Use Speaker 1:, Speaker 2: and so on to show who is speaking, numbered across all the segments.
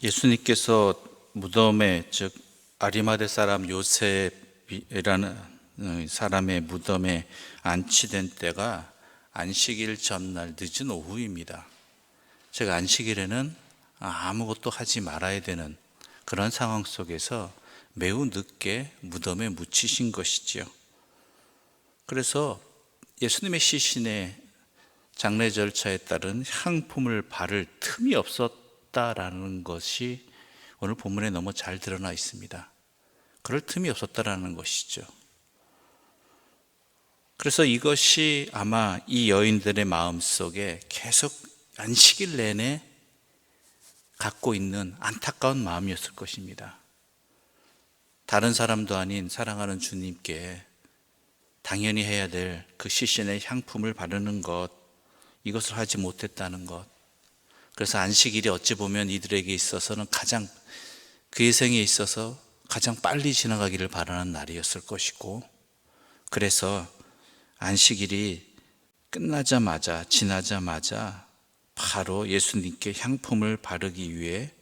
Speaker 1: 예수님께서 무덤에, 즉 아리마대 사람 요셉이라는 사람의 무덤에 안치된 때가 안식일 전날 늦은 오후입니다. 즉 안식일에는 아무것도 하지 말아야 되는 그런 상황 속에서 매우 늦게 무덤에 묻히신 것이지요. 그래서 예수님의 시신에 장례 절차에 따른 향품을 바를 틈이 없었다라는 것이 오늘 본문에 너무 잘 드러나 있습니다. 그럴 틈이 없었다라는 것이죠. 그래서 이것이 아마 이 여인들의 마음속에 계속 안식일 내내 갖고 있는 안타까운 마음이었을 것입니다. 다른 사람도 아닌 사랑하는 주님께 당연히 해야 될 그 시신의 향품을 바르는 것, 이것을 하지 못했다는 것. 그래서 안식일이 어찌 보면 이들에게 있어서는 가장, 그의 생에 있어서 가장 빨리 지나가기를 바라는 날이었을 것이고, 그래서 안식일이 끝나자마자, 지나자마자 바로 예수님께 향품을 바르기 위해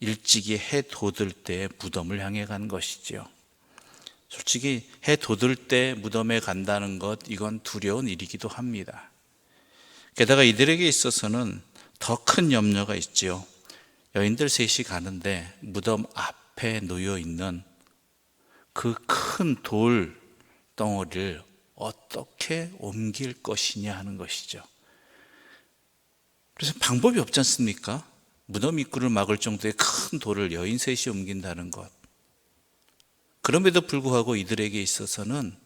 Speaker 1: 일찍이 해 돋을 때 무덤을 향해 간 것이죠. 솔직히 해 돋을 때 무덤에 간다는 것, 이건 두려운 일이기도 합니다. 게다가 이들에게 있어서는 더 큰 염려가 있지요. 여인들 셋이 가는데 무덤 앞에 놓여 있는 그 큰 돌 덩어리를 어떻게 옮길 것이냐 하는 것이죠. 그래서 방법이 없지 않습니까? 무덤 입구를 막을 정도의 큰 돌을 여인 셋이 옮긴다는 것. 그럼에도 불구하고 이들에게 있어서는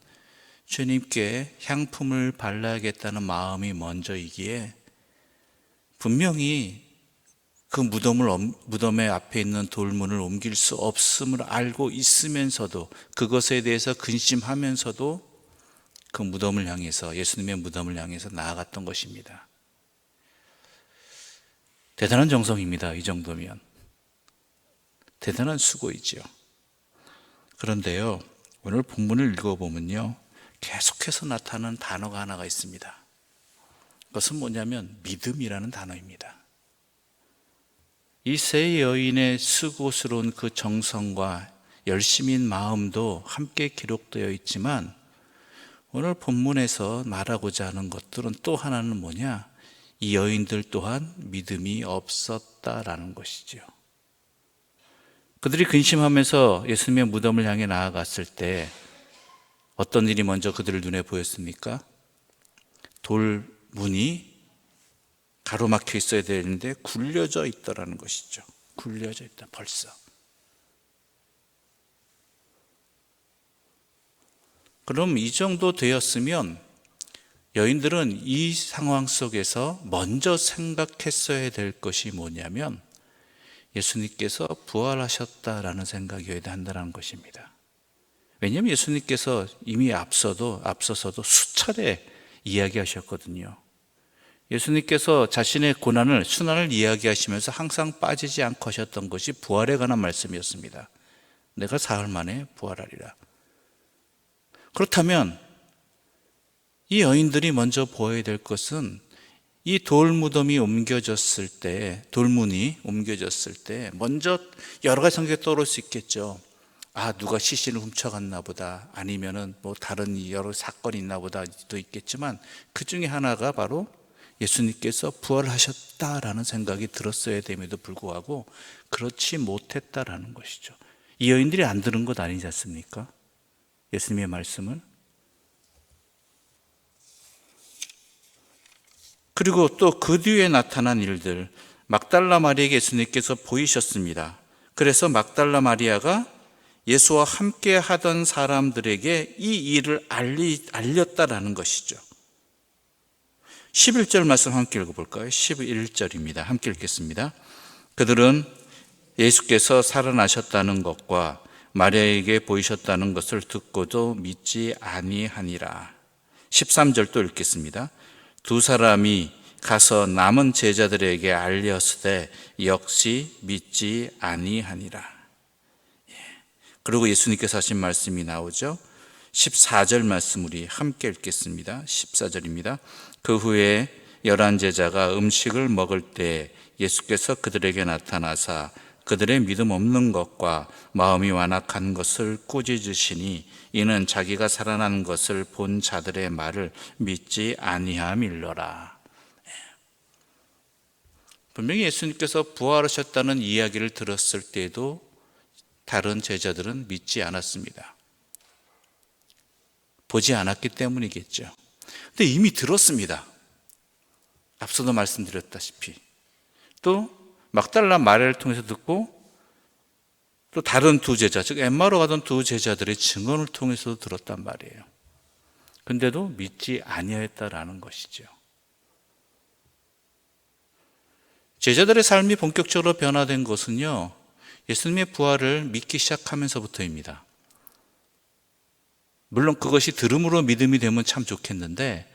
Speaker 1: 주님께 향품을 발라야겠다는 마음이 먼저이기에 분명히 그 무덤의 앞에 있는 돌문을 옮길 수 없음을 알고 있으면서도, 그것에 대해서 근심하면서도 그 무덤을 향해서, 예수님의 무덤을 향해서 나아갔던 것입니다. 대단한 정성입니다. 이 정도면 대단한 수고이지요. 그런데요, 오늘 본문을 읽어보면요, 계속해서 나타나는 단어가 하나가 있습니다. 그것은 뭐냐면 믿음이라는 단어입니다. 이 세 여인의 수고스러운 그 정성과 열심인 마음도 함께 기록되어 있지만, 오늘 본문에서 말하고자 하는 것들은 또 하나는 뭐냐? 이 여인들 또한 믿음이 없었다라는 것이죠. 그들이 근심하면서 예수님의 무덤을 향해 나아갔을 때 어떤 일이 먼저 그들의 눈에 보였습니까? 돌문이 가로막혀 있어야 되는데 굴려져 있더라는 것이죠. 굴려져 있다, 벌써. 그럼 이 정도 되었으면 여인들은 이 상황 속에서 먼저 생각했어야 될 것이 뭐냐면 예수님께서 부활하셨다라는 생각이어야 한다는 것입니다. 왜냐하면 예수님께서 이미 앞서서도 수차례 이야기하셨거든요. 예수님께서 자신의 고난을, 순환을 이야기하시면서 항상 빠지지 않고 하셨던 것이 부활에 관한 말씀이었습니다. 내가 사흘 만에 부활하리라. 그렇다면 이 여인들이 먼저 보아야 될 것은 이 돌문이 옮겨졌을 때 먼저 여러 가지 생각이 떠오를 수 있겠죠. 누가 시신을 훔쳐갔나 보다, 아니면은 뭐 다른 여러 사건이 있나 보다도 있겠지만, 그 중에 하나가 바로 예수님께서 부활하셨다라는 생각이 들었어야 됨에도 불구하고 그렇지 못했다라는 것이죠. 이 여인들이 안 들은 것 아니지 않습니까? 예수님의 말씀을. 그리고 또 그 뒤에 나타난 일들, 막달라 마리아에게 예수님께서 보이셨습니다. 그래서 막달라 마리아가 예수와 함께 하던 사람들에게 이 일을 알렸다라는 것이죠. 11절 말씀 함께 읽어볼까요? 11절입니다. 함께 읽겠습니다. 그들은 예수께서 살아나셨다는 것과 마리아에게 보이셨다는 것을 듣고도 믿지 아니하니라. 13절 또 읽겠습니다. 두 사람이 가서 남은 제자들에게 알렸으되 역시 믿지 아니하니라. 그리고 예수님께서 하신 말씀이 나오죠. 14절 말씀 우리 함께 읽겠습니다. 14절입니다. 그 후에 열한 제자가 음식을 먹을 때 예수께서 그들에게 나타나사 그들의 믿음 없는 것과 마음이 완악한 것을 꾸짖으시니 이는 자기가 살아난 것을 본 자들의 말을 믿지 아니함일러라. 분명히 예수님께서 부활하셨다는 이야기를 들었을 때도 다른 제자들은 믿지 않았습니다. 보지 않았기 때문이겠죠. 근데 이미 들었습니다. 앞서도 말씀드렸다시피 또 막달라 마리아를 통해서 듣고 또 다른 두 제자, 즉 엠마오로 가던 두 제자들의 증언을 통해서도 들었단 말이에요. 근데도 믿지 아니하였다라는 것이죠. 제자들의 삶이 본격적으로 변화된 것은요, 예수님의 부활을 믿기 시작하면서부터입니다. 물론 그것이 들음으로 믿음이 되면 참 좋겠는데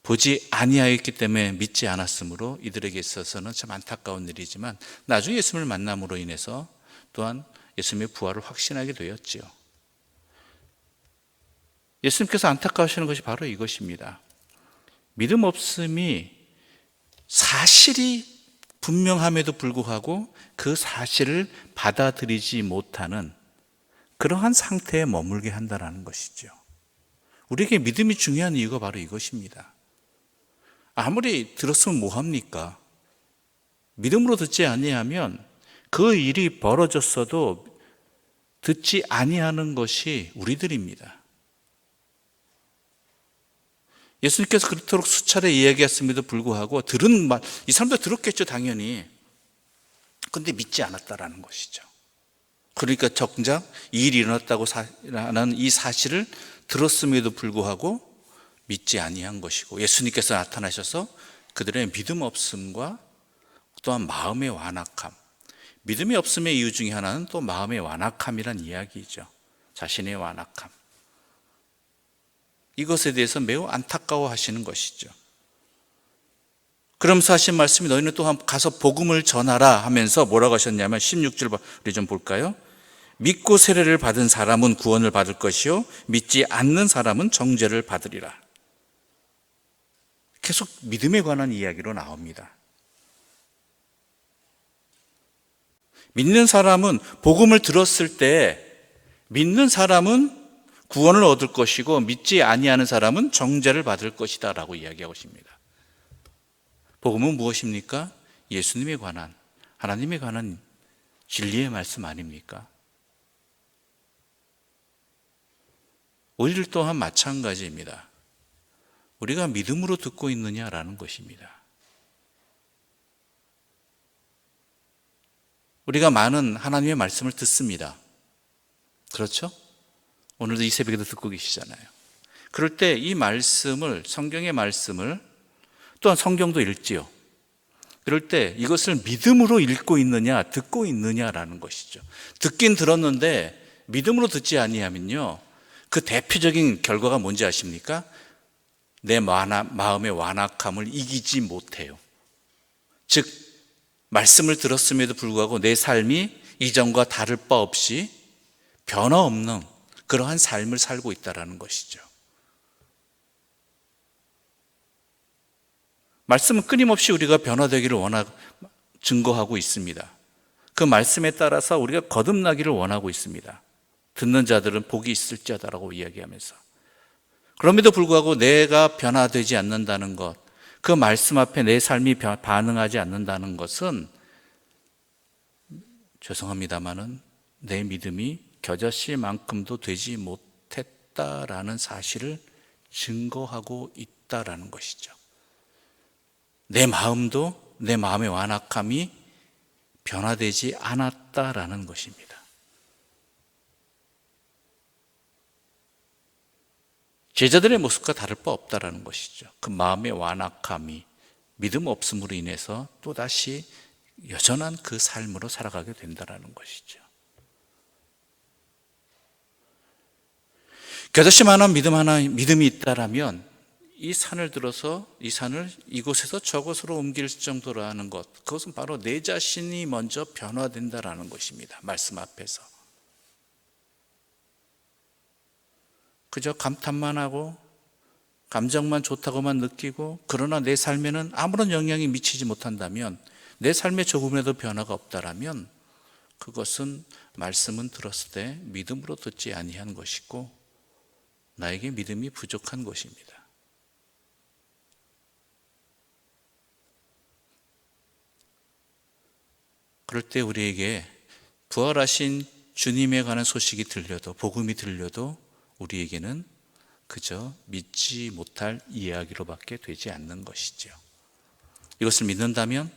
Speaker 1: 보지 아니하였기 때문에 믿지 않았으므로 이들에게 있어서는 참 안타까운 일이지만 나중에 예수님을 만남으로 인해서 또한 예수님의 부활을 확신하게 되었지요. 예수님께서 안타까우시는 것이 바로 이것입니다. 믿음 없음이 사실이 분명함에도 불구하고 그 사실을 받아들이지 못하는 그러한 상태에 머물게 한다는 것이죠. 우리에게 믿음이 중요한 이유가 바로 이것입니다. 아무리 들었으면 뭐합니까? 믿음으로 듣지 아니하면 그 일이 벌어졌어도 듣지 아니하는 것이 우리들입니다. 예수님께서 그렇도록 수차례 이야기했음에도 불구하고 들은 말, 이 사람도 들었겠죠, 당연히. 근데 믿지 않았다라는 것이죠. 그러니까 정작 이 일이 일어났다고 하는 이 사실을 들었음에도 불구하고 믿지 아니한 것이고 예수님께서 나타나셔서 그들의 믿음 없음과 또한 마음의 완악함, 믿음이 없음의 이유 중에 하나는 또 마음의 완악함이란 이야기이죠. 자신의 완악함. 이것에 대해서 매우 안타까워 하시는 것이죠. 그러면서 하신 말씀이 너희는 또한 가서 복음을 전하라 하면서 뭐라고 하셨냐면 16절 우리 좀 볼까요? 믿고 세례를 받은 사람은 구원을 받을 것이요 믿지 않는 사람은 정죄를 받으리라. 계속 믿음에 관한 이야기로 나옵니다. 믿는 사람은 복음을 들었을 때 믿는 사람은 구원을 얻을 것이고 믿지 아니하는 사람은 정죄를 받을 것이다 라고 이야기하고 있습니다. 복음은 무엇입니까? 예수님에 관한, 하나님에 관한 진리의 말씀 아닙니까? 우리들 또한 마찬가지입니다. 우리가 믿음으로 듣고 있느냐라는 것입니다. 우리가 많은 하나님의 말씀을 듣습니다. 그렇죠? 오늘도 이 새벽에도 듣고 계시잖아요. 그럴 때 이 말씀을, 성경의 말씀을 또한 성경도 읽지요. 그럴 때 이것을 믿음으로 읽고 있느냐, 듣고 있느냐라는 것이죠. 듣긴 들었는데 믿음으로 듣지 아니하면요, 그 대표적인 결과가 뭔지 아십니까? 내 마음의 완악함을 이기지 못해요. 즉 말씀을 들었음에도 불구하고 내 삶이 이전과 다를 바 없이 변화 없는 그러한 삶을 살고 있다는 것이죠. 말씀은 끊임없이 우리가 변화되기를 증거하고 있습니다. 그 말씀에 따라서 우리가 거듭나기를 원하고 있습니다. 듣는 자들은 복이 있을지어다라고 이야기하면서, 그럼에도 불구하고 내가 변화되지 않는다는 것, 그 말씀 앞에 내 삶이 반응하지 않는다는 것은 죄송합니다마는 내 믿음이 겨자씨만큼도 되지 못했다라는 사실을 증거하고 있다라는 것이죠. 내 마음도, 내 마음의 완악함이 변화되지 않았다라는 것입니다. 제자들의 모습과 다를 바 없다라는 것이죠. 그 마음의 완악함이 믿음 없음으로 인해서 또다시 여전한 그 삶으로 살아가게 된다라는 것이죠. 겨자씨만한 믿음이 있다라면 이 산을 들어서 이 산을 이곳에서 저곳으로 옮길 정도로 하는 것, 그것은 바로 내 자신이 먼저 변화된다라는 것입니다. 말씀 앞에서. 그저 감탄만 하고 감정만 좋다고만 느끼고 그러나 내 삶에는 아무런 영향이 미치지 못한다면, 내 삶에 조금이라도 변화가 없다라면 그것은 말씀은 들었을 때 믿음으로 듣지 아니한 것이고 나에게 믿음이 부족한 것입니다. 그럴 때 우리에게 부활하신 주님에 관한 소식이 들려도, 복음이 들려도 우리에게는 그저 믿지 못할 이야기로밖에 되지 않는 것이죠. 이것을 믿는다면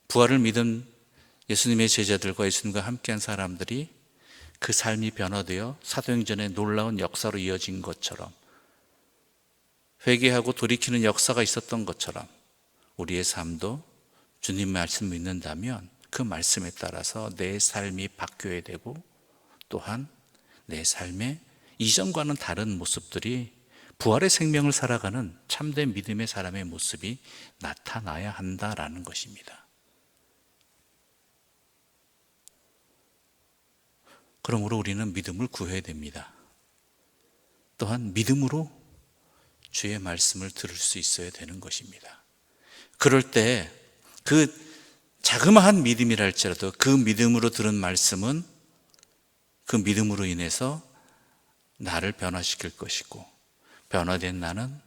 Speaker 1: 부활을 믿은 예수님의 제자들과 예수님과 함께한 사람들이 그 삶이 변화되어 사도행전의 놀라운 역사로 이어진 것처럼, 회개하고 돌이키는 역사가 있었던 것처럼 우리의 삶도 주님 말씀 믿는다면 그 말씀에 따라서 내 삶이 바뀌어야 되고, 또한 내 삶의 이전과는 다른 모습들이, 부활의 생명을 살아가는 참된 믿음의 사람의 모습이 나타나야 한다라는 것입니다. 그러므로 우리는 믿음을 구해야 됩니다. 또한 믿음으로 주의 말씀을 들을 수 있어야 되는 것입니다. 그럴 때 그 자그마한 믿음이라 할지라도 그 믿음으로 들은 말씀은 그 믿음으로 인해서 나를 변화시킬 것이고, 변화된 나는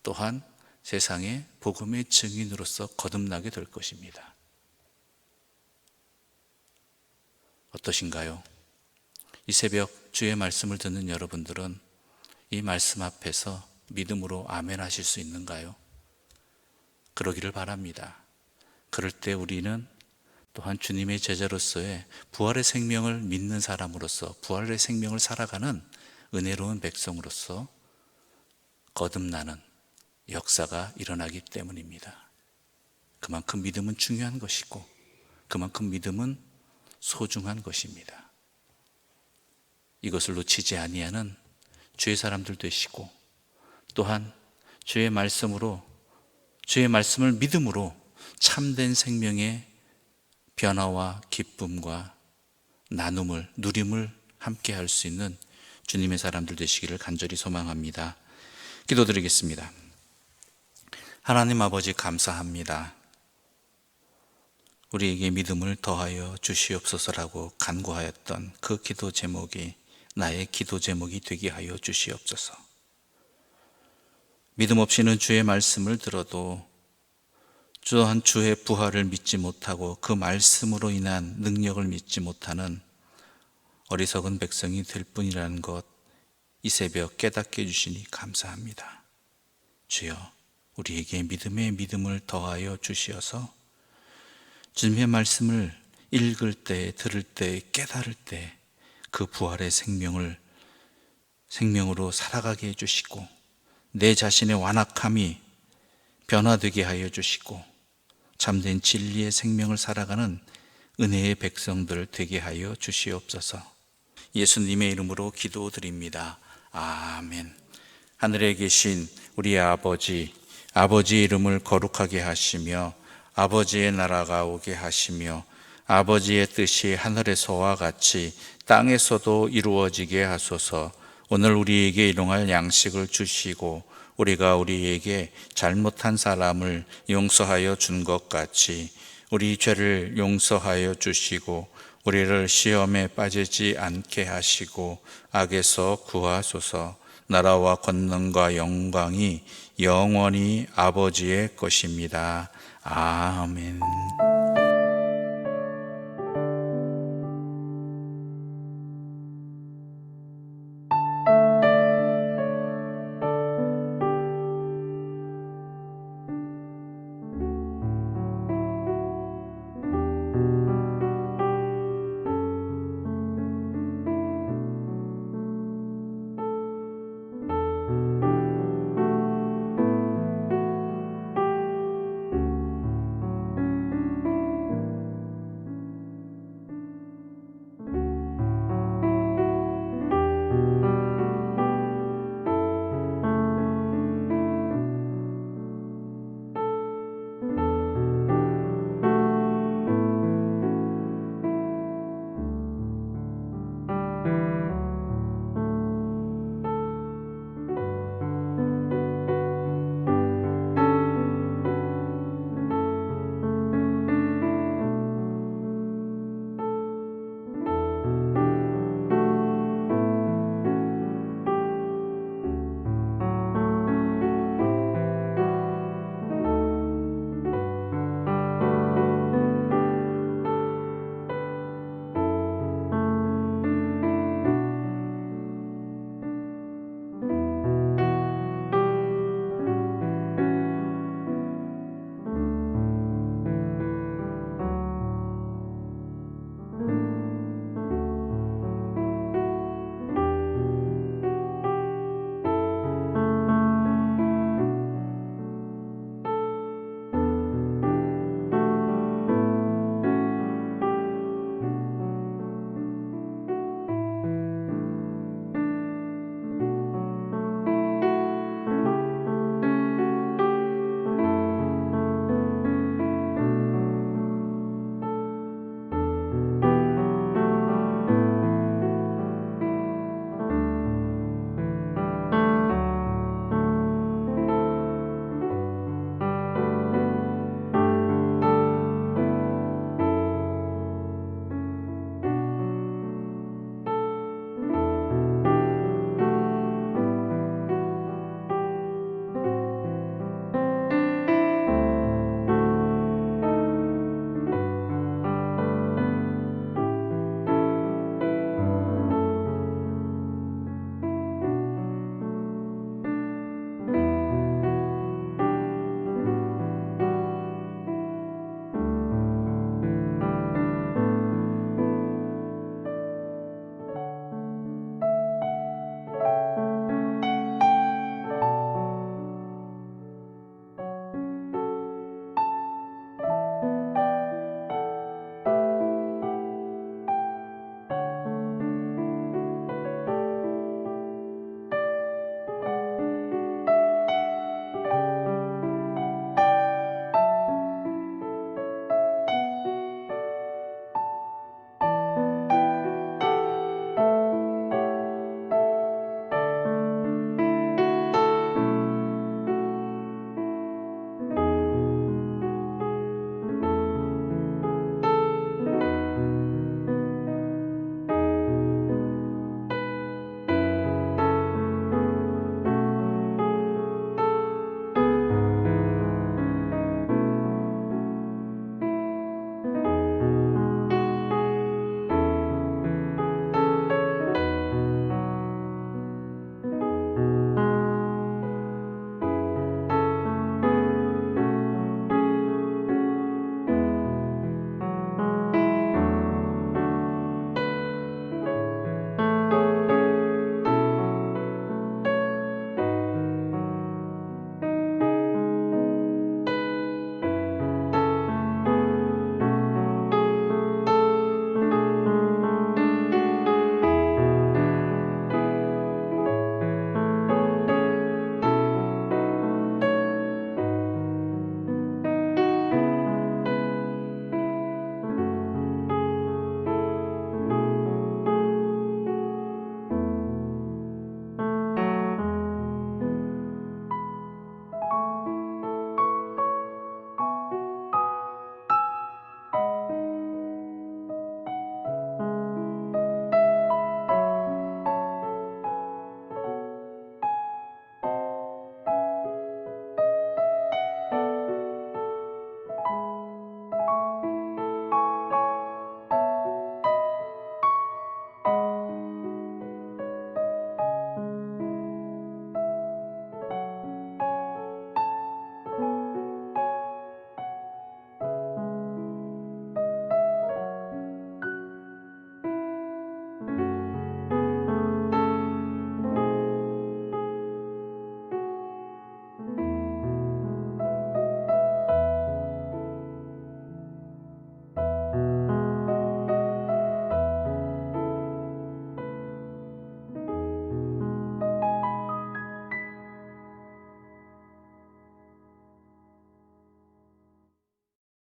Speaker 1: 또한 세상의 복음의 증인으로서 거듭나게 될 것입니다. 어떠신가요? 이 새벽 주의 말씀을 듣는 여러분들은 이 말씀 앞에서 믿음으로 아멘 하실 수 있는가요? 그러기를 바랍니다. 그럴 때 우리는 또한 주님의 제자로서의 부활의 생명을 믿는 사람으로서, 부활의 생명을 살아가는 은혜로운 백성으로서 거듭나는 역사가 일어나기 때문입니다. 그만큼 믿음은 중요한 것이고, 그만큼 믿음은 소중한 것입니다. 이것을 놓치지 아니하는 주의 사람들 되시고, 또한 주의 말씀으로, 주의 말씀을 믿음으로 참된 생명의 변화와 기쁨과 나눔을, 누림을 함께 할 수 있는 주님의 사람들 되시기를 간절히 소망합니다. 기도드리겠습니다. 하나님 아버지, 감사합니다. 우리에게 믿음을 더하여 주시옵소서라고 간구하였던 그 기도 제목이 나의 기도 제목이 되게 하여 주시옵소서. 믿음 없이는 주의 말씀을 들어도 또한 주의 부활을 믿지 못하고 그 말씀으로 인한 능력을 믿지 못하는 어리석은 백성이 될 뿐이라는 것, 이 새벽 깨닫게 해주시니 감사합니다. 주여, 우리에게 믿음의 믿음을 더하여 주시어서 주님의 말씀을 읽을 때, 들을 때, 깨달을 때 그 부활의 생명으로 살아가게 해주시고, 내 자신의 완악함이 변화되게 하여 주시고, 참된 진리의 생명을 살아가는 은혜의 백성들 되게 하여 주시옵소서. 예수님의 이름으로 기도드립니다. 아멘. 하늘에 계신 우리 아버지, 아버지의 이름을 거룩하게 하시며 아버지의 나라가 오게 하시며 아버지의 뜻이 하늘에서와 같이 땅에서도 이루어지게 하소서. 오늘 우리에게 일용할 양식을 주시고 우리가 우리에게 잘못한 사람을 용서하여 준 것 같이 우리 죄를 용서하여 주시고 우리를 시험에 빠지지 않게 하시고 악에서 구하소서. 나라와 권능과 영광이 영원히 아버지의 것입니다. 아멘.